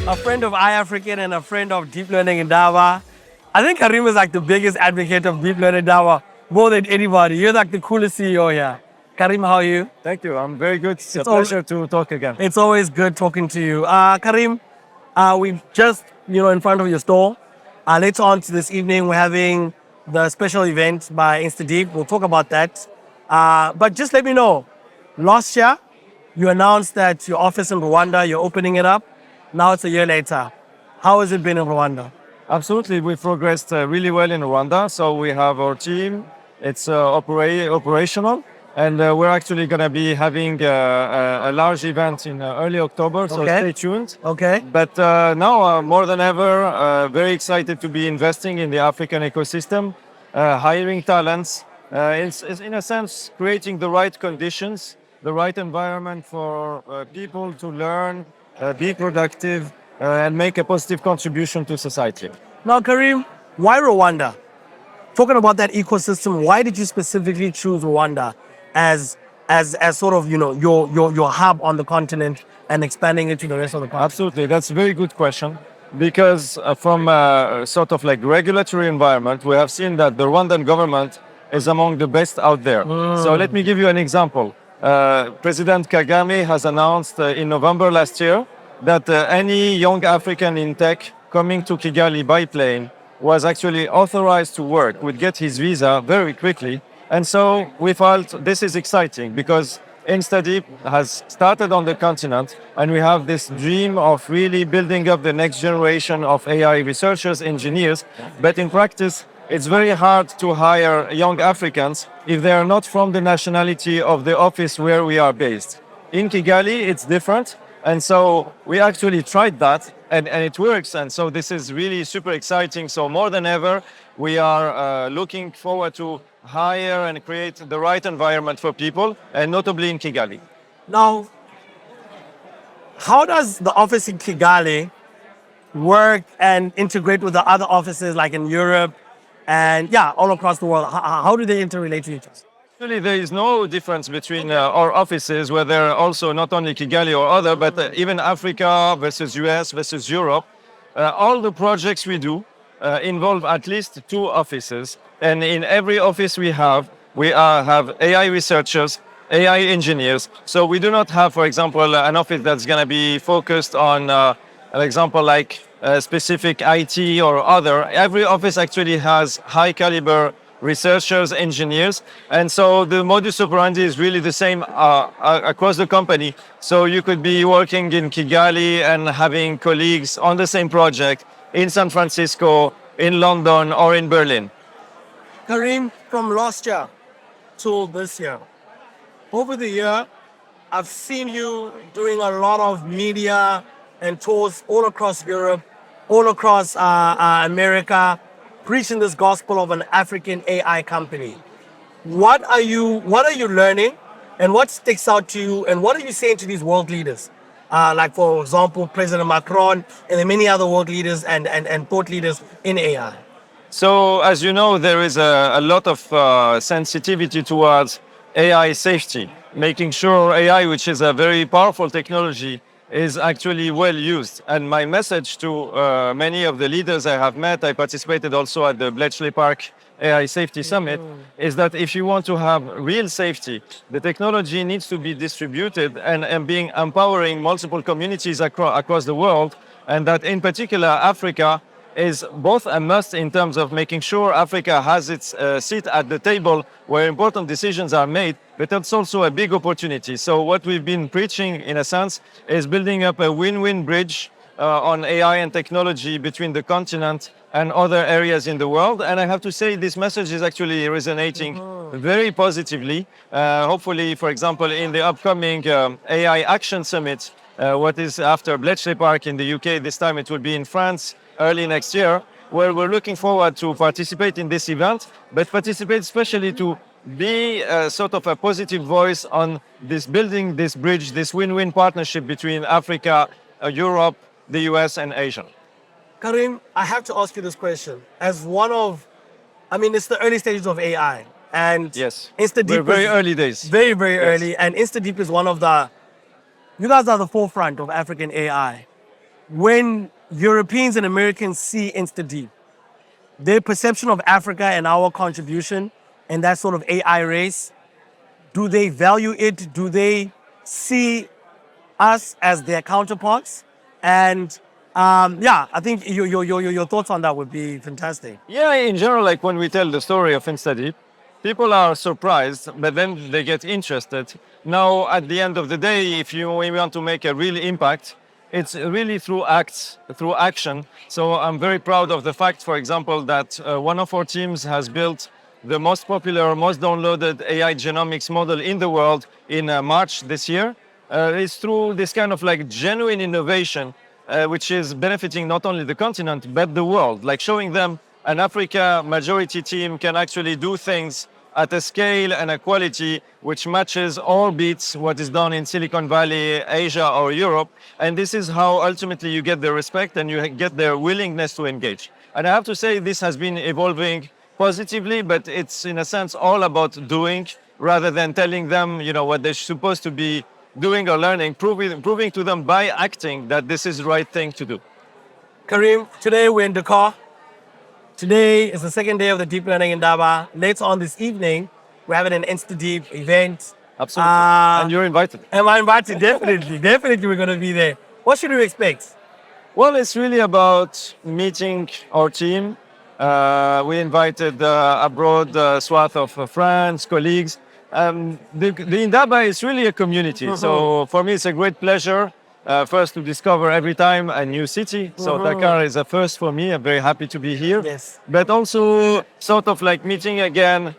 a friend of iAfrikan and a friend of Deep Learning Indaba. I think Karim is like the biggest advocate of Deep Learning Indaba, more than anybody. You're like the coolest CEO here. Karim, how are you? Thank you. I'm very good. It's a pleasure to talk again. It's always good talking to you. Karim, we've just, in front of your store. Later on to this evening, we're having the special event by InstaDeep. We'll talk about that. But just let me know, last year, you announced that your office in Rwanda, you're opening it up. Now it's a year later. How has it been in Rwanda? Absolutely. We progressed really well in Rwanda. So we have our team. It's operational. And we're actually going to be having a large event in early October. So stay tuned. Okay. But now, more than ever, very excited to be investing in the African ecosystem, hiring talents. It's in a sense creating the right conditions, the right environment for people to learn, be productive, and make a positive contribution to society. Now, Karim, why Rwanda? Talking about that ecosystem, why did you specifically choose Rwanda as sort of your hub on the continent and expanding it to the rest of the continent? Absolutely, that's a very good question. Because from a sort of like regulatory environment, we have seen that the Rwandan government is among the best out there. So let me give you an example. President Kagame has announced in November last year that any young African in tech coming to Kigali by plane was actually authorized to work, would get his visa very quickly. And so we felt this is exciting because InstaDeep has started on the continent and we have this dream of really building up the next generation of AI researchers, engineers. But in practice, it's very hard to hire young Africans if they are not from the nationality of the office where we are based. In Kigali, it's different. And so we actually tried that and it works. And so this is really super exciting. So more than ever, we are looking forward to hire and create the right environment for people, and notably in Kigali. Now, how does the office in Kigali work and integrate with the other offices like in Europe and all across the world? How do they interrelate to each other? Actually, there is no difference between our offices, where they're also not only Kigali or other, but even Africa versus US versus Europe. All the projects we do involve at least 2 offices. And in every office we have AI researchers, AI engineers. So we do not have, for example, an office that's going to be focused on, an example like specific IT or other. Every office actually has high caliber researchers, engineers. And so the modus operandi is really the same across the company. So you could be working in Kigali and having colleagues on the same project in San Francisco, in London, or in Berlin. Karim, from last year to this year, over the year, I've seen you doing a lot of media and tours all across Europe, all across America, preaching this gospel of an African AI company. What are you learning, and what sticks out to you, and what are you saying to these world leaders? Like, for example, President Macron and the many other world leaders and thought leaders in AI. So, as you know, there is a lot of sensitivity towards AI safety, making sure AI, which is a very powerful technology, is actually well used. And my message to many of the leaders I have met, I participated also at the Bletchley Park AI Safety Summit, is that if you want to have real safety, the technology needs to be distributed and being empowering multiple communities across the world, and that in particular Africa is both a must in terms of making sure Africa has its seat at the table where important decisions are made, but it's also a big opportunity. So what we've been preaching, in a sense, is building up a win-win bridge on AI and technology between the continent and other areas in the world. And I have to say, this message is actually resonating very positively. Hopefully, for example, in the upcoming AI Action Summit, what is after Bletchley Park in the UK, this time it will be in France early next year, where we're looking forward to participate in this event, but participate especially to be sort of a positive voice on this building this bridge, this win-win partnership between Africa, Europe, the US, and Asia. Karim, I have to ask you this question. As one of, it's the early stages of AI. And yes, InstaDeep we're very early days. Very, very early. And InstaDeep is one of the, you guys are the forefront of African AI. when Europeans and Americans see InstaDeep, their perception of Africa and our contribution in that sort of AI race, do they value it? Do they see us as their counterparts? And yeah, I think your thoughts on that would be fantastic. Yeah, in general, like when we tell the story of InstaDeep, people are surprised, but then they get interested. Now, at the end of the day, if you want to make a real impact, it's really through acts, through action. So I'm very proud of the fact, for example, that one of our teams has built the most popular, most downloaded AI genomics model in the world in March this year. It's through this kind of like genuine innovation, which is benefiting not only the continent, but the world, like showing them an Africa majority team can actually do things at a scale and a quality which matches or beats what is done in Silicon Valley, Asia, or Europe. And this is how ultimately you get their respect and you get their willingness to engage. And I have to say this has been evolving positively, but it's in a sense all about doing rather than telling them, you know, what they're supposed to be doing or learning, proving to them by acting that this is the right thing to do. Karim, today we're in Dakar. Today is the second day of the Deep Learning Indaba. Later on this evening, we're having an InstaDeep event. Absolutely. And you're invited. Am I invited? Definitely. Definitely we're going to be there. What should we expect? Well, it's really about meeting our team. We invited a broad swath of friends, colleagues. The Indaba is really a community. So for me, it's a great pleasure first to discover every time a new city. So Dakar is a first for me. I'm very happy to be here. Yes. But also sort of like meeting again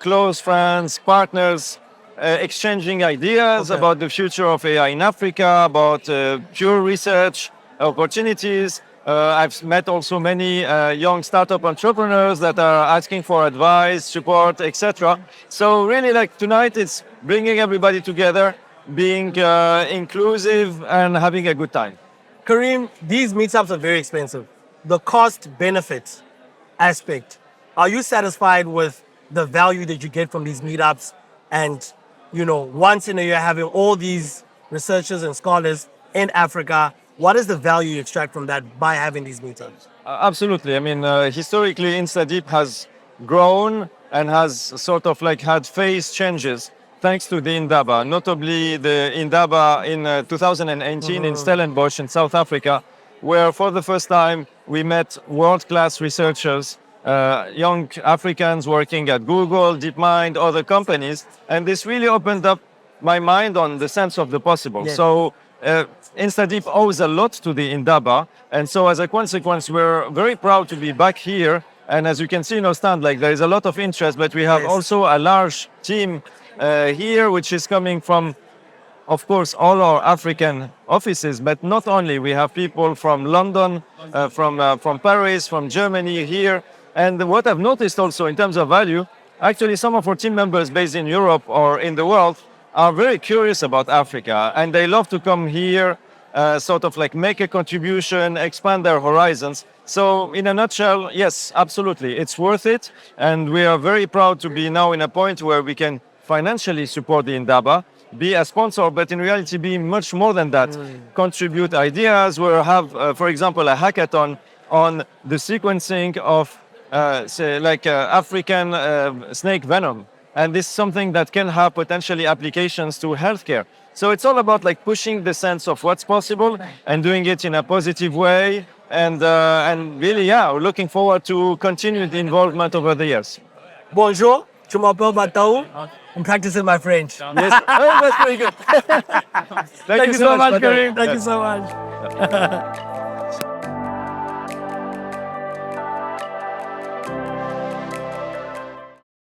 close friends, partners, exchanging ideas about the future of AI in Africa, about pure research opportunities. I've met also many young startup entrepreneurs that are asking for advice, support, etc. So really, like tonight, it's bringing everybody together, being inclusive and having a good time. Karim, these meetups are very expensive. The cost-benefit aspect, are you satisfied with the value that you get from these meetups? And, you know, once in a year having all these researchers and scholars in Africa, what is the value you extract from that by having these meetups? Absolutely. I mean, historically, InstaDeep has grown and has sort of like had phase changes thanks to the Indaba, notably the Indaba in 2018 in Stellenbosch in South Africa, where for the first time we met world-class researchers, young Africans working at Google, DeepMind, other companies, and this really opened up my mind on the sense of the possible. Yes. So InstaDeep owes a lot to the Indaba, and so as a consequence, we're very proud to be back here. And as you can see in our stand, like there is a lot of interest, but we have also a large team here, which is coming from, of course, all our African offices, but not only. We have people from London, from Paris, from Germany here. And what I've noticed also in terms of value, actually some of our team members based in Europe or in the world are very curious about Africa, and they love to come here, sort of like make a contribution, expand their horizons. So in a nutshell, yes, absolutely, it's worth it. And we are very proud to be now in a point where we can financially support the Indaba, be a sponsor, but in reality be much more than that. Contribute ideas. We'll have, for example, a hackathon on the sequencing of, say, like African snake venom. And this is something that can have potentially applications to healthcare. So it's all about like pushing the sense of what's possible and doing it in a positive way. And really, yeah, we're looking forward to continued involvement over the years. Bonjour, je m'appelle Matao. I'm practicing my French. Yes, oh, that's very good. Thank you so much, Karim. Thank you so much.